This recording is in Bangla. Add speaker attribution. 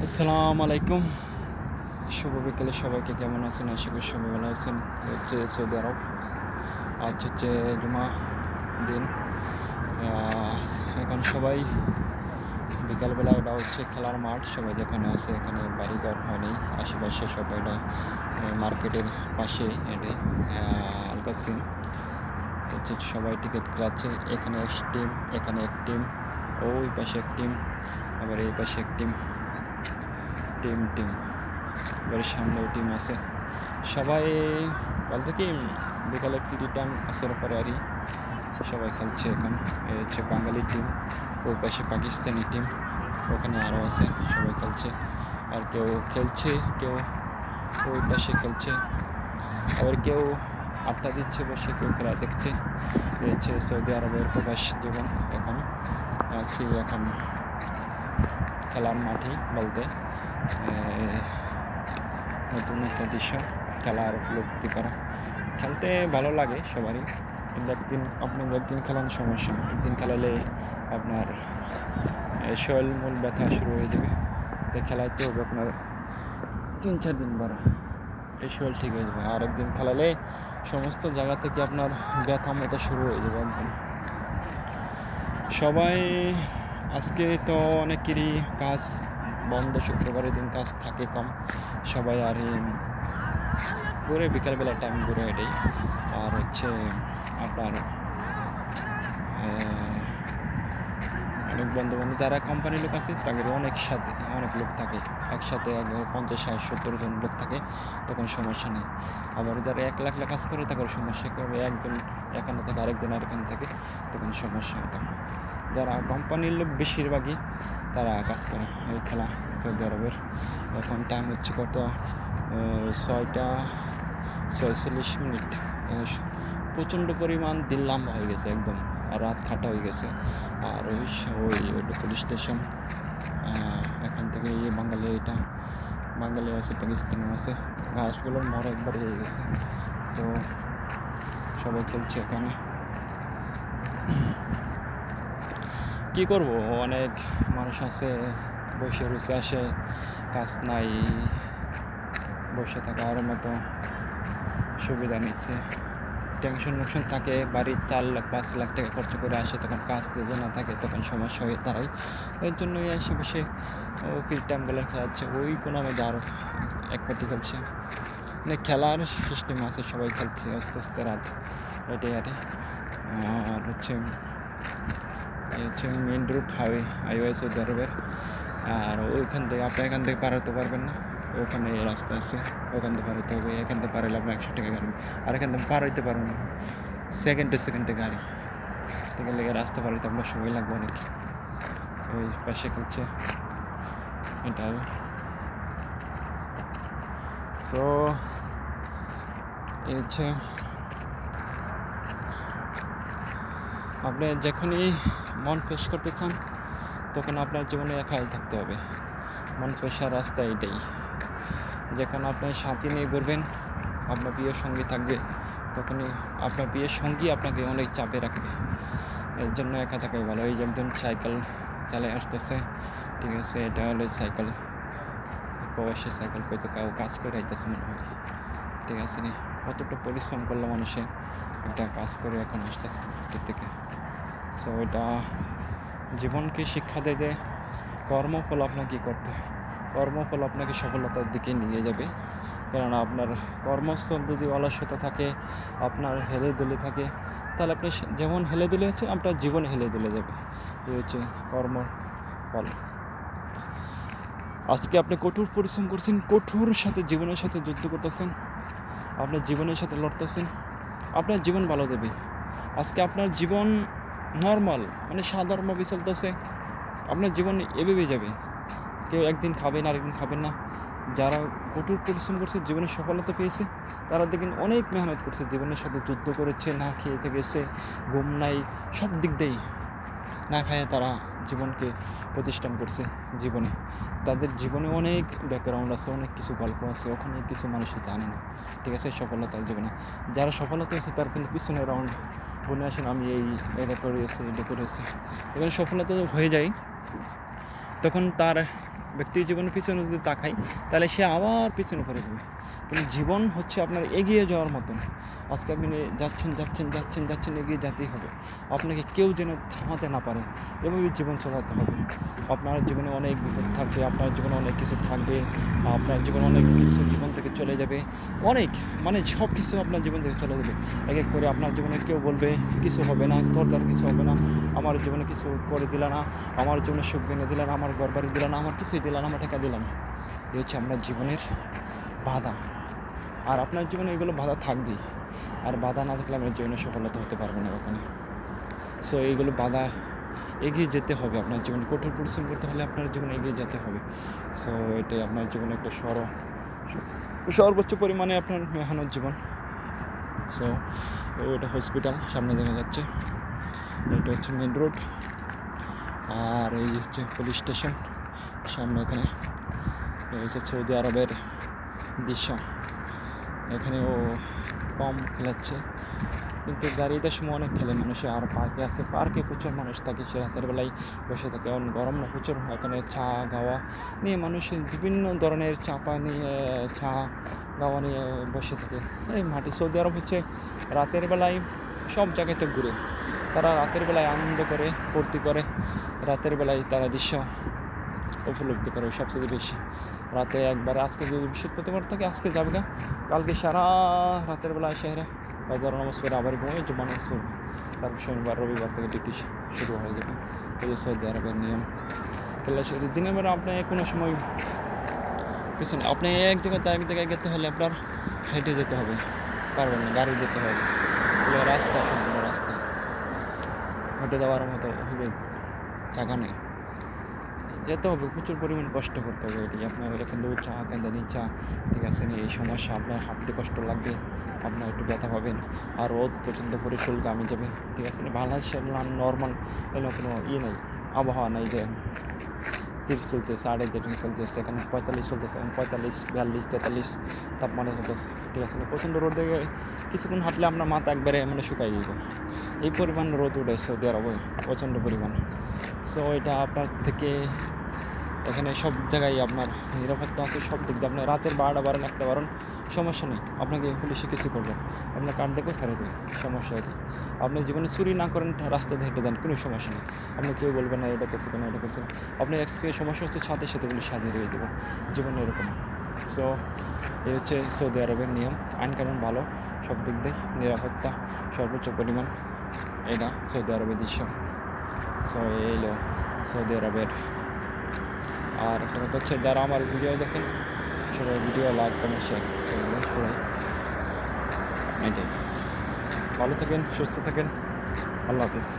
Speaker 1: আসসালামু আলাইকুম। শুভ বিকেলে সবাইকে কেমন আছেন? আশা করি সবাই ভালো আছেন। হচ্ছে সৌদি আরব। আজ হচ্ছে জুমা দিন। এখন সবাই বিকালবেলা এটা হচ্ছে খেলার মাঠ। সবাই যেখানে আছে এখানে বাড়িঘর হয়নি। আশেপাশে সবাই এটা মার্কেটের পাশেই এটাই আলকাসিম। হচ্ছে সবাই টিকিট কাটছে। এখানে এক টিম, এখানে এক টিম, ওই পাশে এক টিম, আবার এই পাশে এক টিম, টিম টিম এবারে সামনেও টিম আছে। সবাই বলতে কি বিকালে ফ্রি টাইম আসার পরে আরই সবাই খেলছে এখন। এই হচ্ছে বাঙালি টিম, ওই পাশে পাকিস্তানি টিম, ওখানে আরও আছে, সবাই খেলছে। আর কেউ খেলছে, কেউ ওই পাশে খেলছে, আবার কেউ আড্ডা দিচ্ছে বসে, কেউ খেলা দেখছে। এই হচ্ছে সৌদি আরবের প্রবাস জীবন। এখন আছি এখন খেলার মাঠেই বলতে নতুন একটা দৃশ্য, খেলা আর উপলব্ধি করা। খেলতে ভালো লাগে সবারই, কিন্তু আপনি একদিন খেলানোর সমস্যা না। একদিন খেলালে আপনার শরীর মূল ব্যথা শুরু হয়ে যাবে। তাই খেলাইতে হবে আপনার 3-4 দিন পর, এই শরীর ঠিক হয়ে যাবে। আর একদিন খেলালে সমস্ত জায়গা থেকে আপনার ব্যথা মতো শুরু হয়ে যাবে একদম। সবাই আজকে তো অনেকেরই কাজ বন্ধ, শুক্রবারের দিন কাজ থাকে কম। সবাই আর ঘুরে বিকালবেলা টাইম ঘুরে এটাই। আর হচ্ছে আপনার অনেক বন্ধু যারা কোম্পানির লোক আছে তাদের অনেক লোক থাকে একসাথে, 50, 60, 70 জন লোক থাকে, তখন সমস্যা নেই। আবার যারা একলা কাজ করে তাদের সমস্যা করবে, একজন এখানে থাকে আরেকজন আরেকখানে থাকে, তখন সমস্যা এটা। যারা কোম্পানির লোক বেশিরভাগই তারা কাজ করে এই খেলা সৌদি আরবের। এখন টাইম হচ্ছে কত, 6টা 46 মিনিট। প্রচণ্ড পরিমাণ দিন লম্বা হয়ে গেছে একদম, আর রাত খাটা হয়ে গেছে। আর ওইটা পুলিশ স্টেশন। এখান থেকে বাঙালি আছে, পাকিস্তানি আছে। ঘাসগুলোর মর একবার হয়ে গেছে। সো সবাই খেলছে এখানে। কি করব, অনেক মানুষ আছে বসে রয়েছে, আসে কাজ নাই, বসে থাকার মতো সুবিধা নিচ্ছে। টেনশন থাকে, বাড়ির 4 লাখ 5 লাখ টাকা খরচ করে আসে, তখন কাজ যদি না থাকে তখন সমস্যা হয়ে দাঁড়ায়। এর জন্যই আশেপাশে ফ্রি টাইমগুলো খেলাচ্ছে। ওই কোনো মধ্যে আরও এক পার্টি খেলছে, মানে খেলার সিস্টেম আছে, সবাই খেলছে আস্তে আস্তে রাত এটাই আরে। আর হচ্ছে মেন রুট হাইওয়ে সৌদি আরবের। আর ওইখান থেকে আপনি এখান থেকে পার হতে পারবেন না, ওখানে রাস্তা আছে, ওখান থেকে পার হতে হবে। এখান থেকে পার হলে আপনার 100 টাকা গাড়ি, আর এখান থেকে পার হইতে পারবেন না, সেকেন্ডে গাড়ি থেকে লেগে রাস্তা পার হইতে আপনার সময় লাগবে অনেক। ওই পাশে খেলছে এটা। সো এই হচ্ছে আপনি যখনই মন ফ্রেশ করতে চান তখন আপনার জীবনে একাই থাকতে হবে। মন ফ্রেশার রাস্তা এটাই। যখন আপনার সাথী নিয়ে ঘুরবেন, আপনার প্রিয় সঙ্গী থাকবে, তখনই আপনার প্রিয় সঙ্গী আপনাকে অনেক চাপে রাখবে। এর জন্য একা থাকাই ভালো। এই যে একজন সাইকেল চালিয়ে আসতেছে, ঠিক আছে, এটা হলো সাইকেল, প্রবাসী সাইকেল, হয়তো কাউ কাজ করে আইতেছে মনে হয়, ঠিক আছে নি। কতটা পরিশ্রম করলো মানুষে, একটা কাজ করে এখন আসতেছে থেকে। সো এটা জীবনকে শিক্ষা দেয় যে কর্মফল আপনাকে করতে হয়, কর্মফল আপনাকে সফলতার দিকে নিয়ে যাবে। কেননা আপনার কর্মস্থল যদি অলসতা থাকে, আপনার হেলে দুলে থাকে, তাহলে আপনি যেমন হেলে দুলে হচ্ছে আপনার জীবন হেলে দুলে যাবে। এই হচ্ছে কর্মফল। আজকে আপনি কঠোর পরিশ্রম করছেন, কঠোর সাথে জীবনের সাথে যুদ্ধ করতেছেন, আপনার জীবনের সাথে লড়তেছেন, আপনার জীবন ভালো দেবে। আজকে আপনার জীবন নর্মাল, মানে সাধারণভাবে চলতেছে, আপনার জীবন এভাবে যাবে। কেউ একদিন খাবেন, আরেকদিন খাবেন না। যারা কঠোর পরিশ্রম করছে, জীবনে সফলতা পেয়েছে, তারা দেখেন অনেক মেহনত করছে, জীবনের সাথে যুদ্ধ করেছে, না খেয়ে গেছে, ঘুম নাই, সব দিক দিয়েই না খায় তারা জীবনকে প্রতিষ্ঠান করছে। জীবনে তাদের জীবনে অনেক ব্যাকগ্রাউন্ড আছে, অনেক কিছু গল্প আছে, ওখানে কিছু মানুষ জানে না, ঠিক আছে। সফলতার জীবনে যারা সফলতা হয়েছে তার কিন্তু পিছনে রাউন্ড বলে আসেন, আমি এটা করেছি, এটা করেছি। এখানে সফলতা হয়ে যায়, তখন তার ব্যক্তির জীবনের পিছনে যদি তাকাই তাহলে সে আবার পিছনে পড়ে যাবে। কিন্তু জীবন হচ্ছে আপনার এগিয়ে যাওয়ার মতন। আজকে আপনি যাচ্ছেন এগিয়ে যেতেই হবে। আপনাকে কেউ যেন থামাতে না পারে, এভাবেই জীবন চালাতে হবে। আপনার জীবনে অনেক বিপদ থাকবে, আপনার জীবনে অনেক কিছু থাকবে, আপনার জীবনে অনেক কিছু জীবন থেকে চলে যাবে, অনেক মানে সব কিছু আপনার জীবন থেকে চলে যাবে। এক এক করে আপনার জীবনে কেউ বলবে কিছু হবে না, তোর দ্বারা কিছু হবে না, আমার জীবনে কিছু করে দিলা না, আমার জীবনে সুখ এনে দিলা না, আমার ঘর বাড়ি দিলা না, আমার কিছুই দিলা না, আমার টাকা দিলা না। এই হচ্ছে আপনার জীবনের বাধা। আর আপনার জীবনে এগুলো বাধা থাকবেই। আর বাধা না থাকলে আপনার জীবনে সফলতা হতে পারবে না কখনো। সো এইগুলো বাধা এগিয়ে যেতে হবে। আপনার জীবনে কঠোর পরিশ্রম করতে হলে আপনার জীবনে এগিয়ে যেতে হবে। সো এটাই আপনার জীবনে একটা সর্বোচ্চ পরিমাণে আপনার মেহনত জীবন। সো ওইটা হসপিটাল সামনে দেখা যাচ্ছে, এটা হচ্ছে মেন রোড, আর এই হচ্ছে পুলিশ স্টেশন সামনে। এখানে এই হচ্ছে সৌদি আরবের দৃশ্য। এখানেও কম খেলাচ্ছে, কিন্তু গাড়িতে সময় অনেক খেলে মানুষে। আর পার্কে আছে, পার্কে প্রচুর মানুষ থাকে, সে রাতের বেলায় বসে থাকে। কারণ গরম না প্রচুর, এখানে চা গাওয়া নিয়ে মানুষ বিভিন্ন ধরনের চাপা নিয়ে চা গাওয়া নিয়ে বসে থাকে এই মাটি। সৌদি আরব হচ্ছে রাতের বেলায় সব জায়গাতে ঘুরে, তারা রাতের বেলায় আনন্দ করে, ফুর্তি করে, রাতের বেলায় তারা দৃশ্য উপলব্ধি করে সবচেয়ে বেশি। রাতে একবারে আজকে যদি বৃহস্পতিবার থাকে আজকে যাবে না, কালকে সারা রাতের বেলায় শহরে ফজর নামাজ পড়ে আবার ঘুমিয়ে জুম্মা নামাজ পড়বে, তারপর শনিবার রবিবার থেকে ডিউটি শুরু হয়ে যাবে। এই সৌদি আরবের নিয়ম। কেল্লা দিনের বেলা আপনি কোনো সময় কিছু না, আপনি এক জায়গায় যেতে হলে আপনার হেঁটে যেতে হবে, পারবেন না, গাড়ি যেতে হবে। রাস্তা সম্পূর্ণ রাস্তা, হেঁটে যাওয়ার মতো জায়গা নেই, যেতে হবে, প্রচুর পরিমাণ কষ্ট করতে হবে। এটি আপনার এখান থেকে চা কেন্দানি চা, ঠিক আছে না, এই সমস্যা আপনার হাঁটতে কষ্ট লাগবে, আপনার একটু ব্যথা পাবেন। আর রোদ প্রচণ্ড পরিশুল্ক আমি যাবে, ঠিক আছে না। বাংলাদেশের নর্মাল এলো কোনো নেই, আবহাওয়া নেই যে 30 সেলসিয়াস 38 ডিগ্রি সেলসিয়াস, এখানে 45 চলতেছে, 45 42 43 তাপমাত্রা চলতেছে, ঠিক আছে না। প্রচণ্ড রোদ দেখে কিছুক্ষণ হাঁটলে আপনার মাথা একবারে মানে শুকাই যাবে, এই পরিমাণ রোদ উঠে সৌদি আরবে, প্রচণ্ড পরিমাণ। সো এটা আপনার থেকে এখানে সব জায়গায় আপনার নিরাপত্তা আছে, সব দিক দিয়ে। আপনি রাতের 12টা বারেন 1টা বারেন সমস্যা নেই, আপনাকে পুলিশে কিছু করবে, আপনার কার্ড দেখে ছেড়ে দেবে, সমস্যা নেই। আপনি জীবনে চুরি না করেন, রাস্তায় হেঁটে দেন, কোনো সমস্যা নেই। আপনি কেউ বলবেন না এটা করছে কেন, এটা করছে। আপনি এক থেকে সমস্যা হচ্ছে সাথে সাথে পুলিশ হাজির হয়ে যাবে, জীবনে এরকম। সো এই হচ্ছে সৌদি আরবের নিয়ম, আইন কানুন ভালো, সব দিক দিয়ে নিরাপত্তা সর্বোচ্চ পরিমাণ। এটা সৌদি আরবের দৃশ্য। সো এই হলো সৌদি আরবের। আর একটা কথা হচ্ছে, যারা আমার ভিডিও দেখেন সবাই ভিডিও লাইক কমেন্ট শেয়ার করবেন সবাই। এটাই, ভালো থাকেন, সুস্থ থাকেন, আল্লাহ হাফিজ।